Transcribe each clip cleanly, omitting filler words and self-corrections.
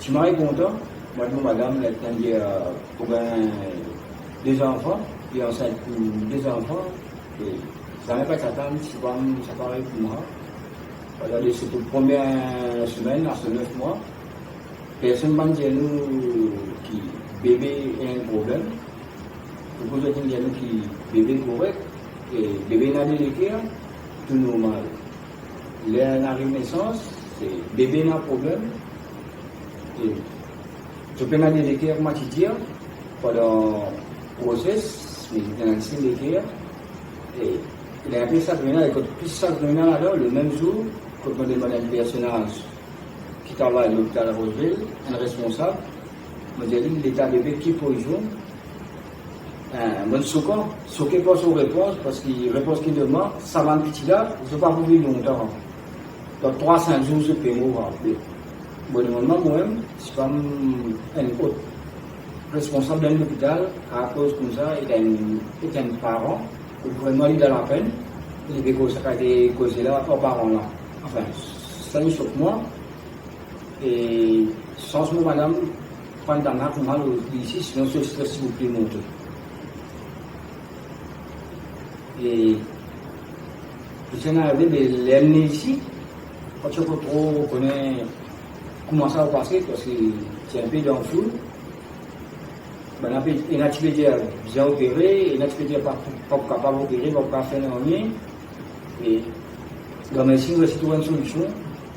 suis content. Moi, madame, elle a dit pour deux enfants, puis enceinte pour deux enfants. Et ça ne va pas s'attendre, ça paraît pour moi. Regardez, c'est pour la première semaine, à ce 9 mois. Personne ne m'a dit nous qui bébé a un problème. Vous avez dit nous qui bébé correct. Et bébé n'a délégué, tout normal. L'arrivée naissance, c'est bébé n'a problème. Et je peux n'a délégué à Matitia pendant le process, mais il y a un signe d'écrire. Et il a appelé ça maintenant, et quand plus ça là, le même jour, quand on demande à un personnage qui travaille à l'hôpital Roseville, un responsable, me dit l'état bébé qui peut y jouer. Moi, je suis pas son réponse parce qu'il répond qu'il demande, ça va un petit là, je ne vais pas vous vivre longtemps. Donc 3-5 jours, je peux mourir. Bon, moi-même, je suis comme un autre responsable d'un hôpital, à cause comme ça, il est un parent, vraiment il a la peine, il a été causé là, aux parents là. Enfin, ça me choque moi. Et sans ce mot, madame, pendant que mal ici, sinon ce stress s'il vous plaît monter. Et je suis arrivé de l'amener ici, quand je ne peux trop connaître comment ça va passer, parce que c'est un peu dans le flou. Il y a des gens qui bien opéré, il y a des gens qui ne sont pas capables d'opérer, pas faire rien. Et dans mes signes, on va trouver une solution.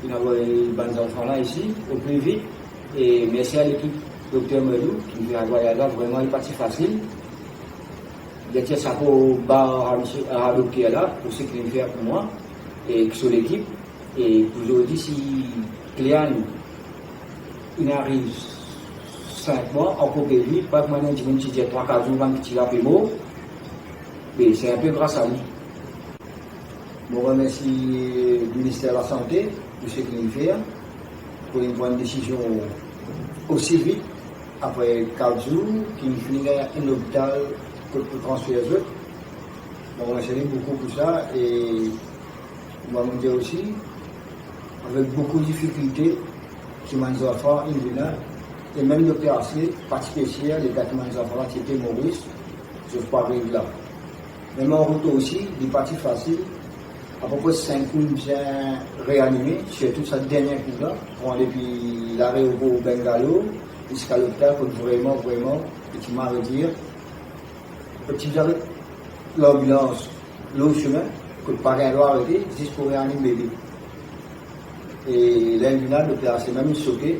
Il y a des enfants là ici, au plus vite. Et merci à l'équipe Dr Melou qui fait un voyage là, vraiment, il est parti facile. Il y a ça pour adopter là, pour ce qu'il fait pour moi, et sur l'équipe. Et aujourd'hui, si Cléane, il arrive 5 mois, encore que lui, pas que maintenant, je dis 3-4 jours, il a fait mot, mais c'est un peu grâce à lui. Je remercie le ministère de la Santé pour ce qu'il fait, pour une décision aussi vite, après 4 jours, qu'il finit un hôpital pour transférer eux. Je remercie beaucoup pour ça et on va me dire aussi, avec beaucoup de difficultés, qui m'a dit enfants, et même le PAC, partie spéciale, les 4 enfants qui étaient Maurice, je ne peux pas arriver là. Même en route aussi, des parties faciles, à peu près 5 coups bien réanimés, surtout cette dernière coup-là, pour aller depuis l'arrêt au Bengalo, jusqu'à l'hôpital, pour vraiment, et tu m'as dit, petit l'ambulance, l'autre chemin, que le parrain doit arrêter, juste pour réanimer le bébé. Et l'ingénieur de PAC, même choqué,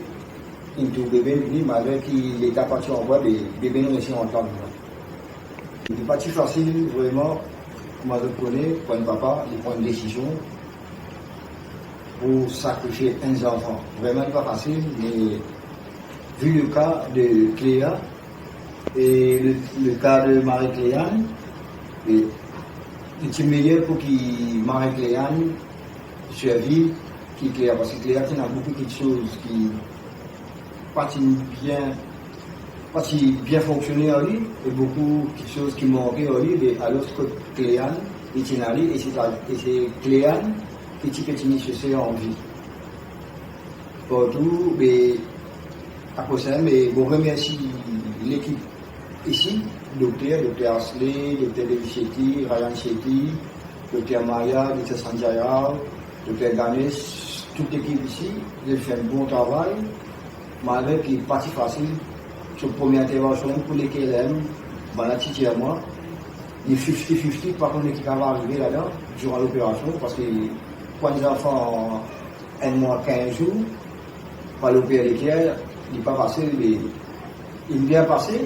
il trouve le bébé, malgré qu'il est parti en voie, le bébé nous laissait en temps. C'est pas si facile, vraiment, comme je connais, pour un papa, il prend une décision pour sacrifier un enfant. Vraiment, pas facile, mais vu le cas de Cléa et le cas de Marie-Cléane, c'est meilleur pour que Marie-Cléane survive qui Cléa, parce que Cléa a beaucoup de choses qui pas si bien fonctionné en lui, et beaucoup de choses qui manquaient en lui, alors que Cléane est en lui, et c'est Cléane qui est petit en vie. Partout, mais à cause de ça, mais je remercie l'équipe ici, Dr Asley, Dr David Shetty, Ryan Shetty, Dr Maya, Dr Sanjaya, Dr Ganesh, toute l'équipe ici, ils fait un bon travail, malgré qu'il n'est pas si facile. Sur la première intervention pour les KLM, la Titi et moi, il est 50-50, par contre l'équipe va arriver là-dedans, durant l'opération, parce que quand les enfants ont 1 mois, 15 jours, par l'opérer lesquels, il n'est pas passé, mais il est bien passé.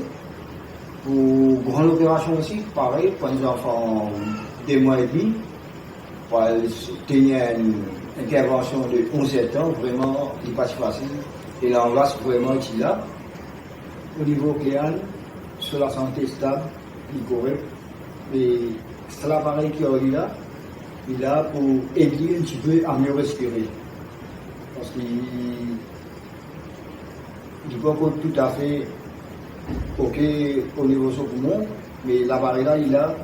Pour grande opération aussi, pareil, pour les enfants 2 mois et demi, pour tenir une intervention de 11 ans, vraiment, il n'est pas si facile. Et là, on va vraiment être là. Au niveau Cléane, sur la santé stable, il est correct. Et c'est l'appareil qui est là, il est là pour aider un petit peu à mieux respirer. Parce qu'il n'est pas tout à fait OK au niveau de son poumon, mais l'appareil là, il est là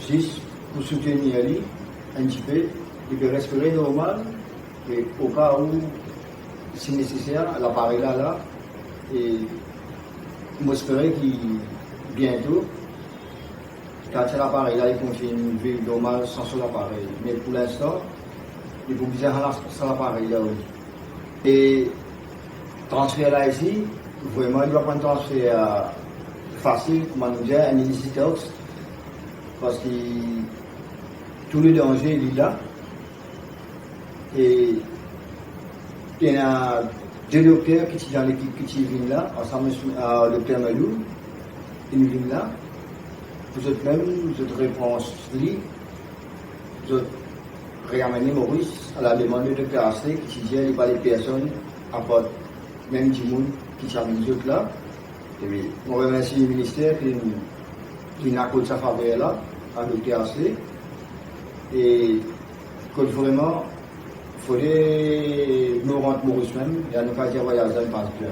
juste pour soutenir lui un petit peu. Il peut respirer normal, et au cas où si nécessaire, l'appareil là, et j'espère qu'il bientôt, quand l'appareil là, il continue de vivre normal sans son appareil. Mais pour l'instant, il faut bien sans l'appareil là. Et transfert là ici, vraiment, il doit pas un transfert facile, comment nous dire, un illicitox, parce que tout le danger il est là. Et il y a deux docteurs qui sont dans l'équipe qui viennent là, ensemble avec le docteur Malou, ils viennent là. Vous êtes même, vous êtes réponse libre, vous êtes réamené Maurice à la demande du docteur Astley qui dit pas les personnes à part même du monde qui sont mis autres là. Et puis, on remercie le ministère qui n'a pas de sa faveur là, à docteur Astley. Et que vraiment, il faudrait nous rendre Maurice même, et à ne pas dire voyager dans le particulier.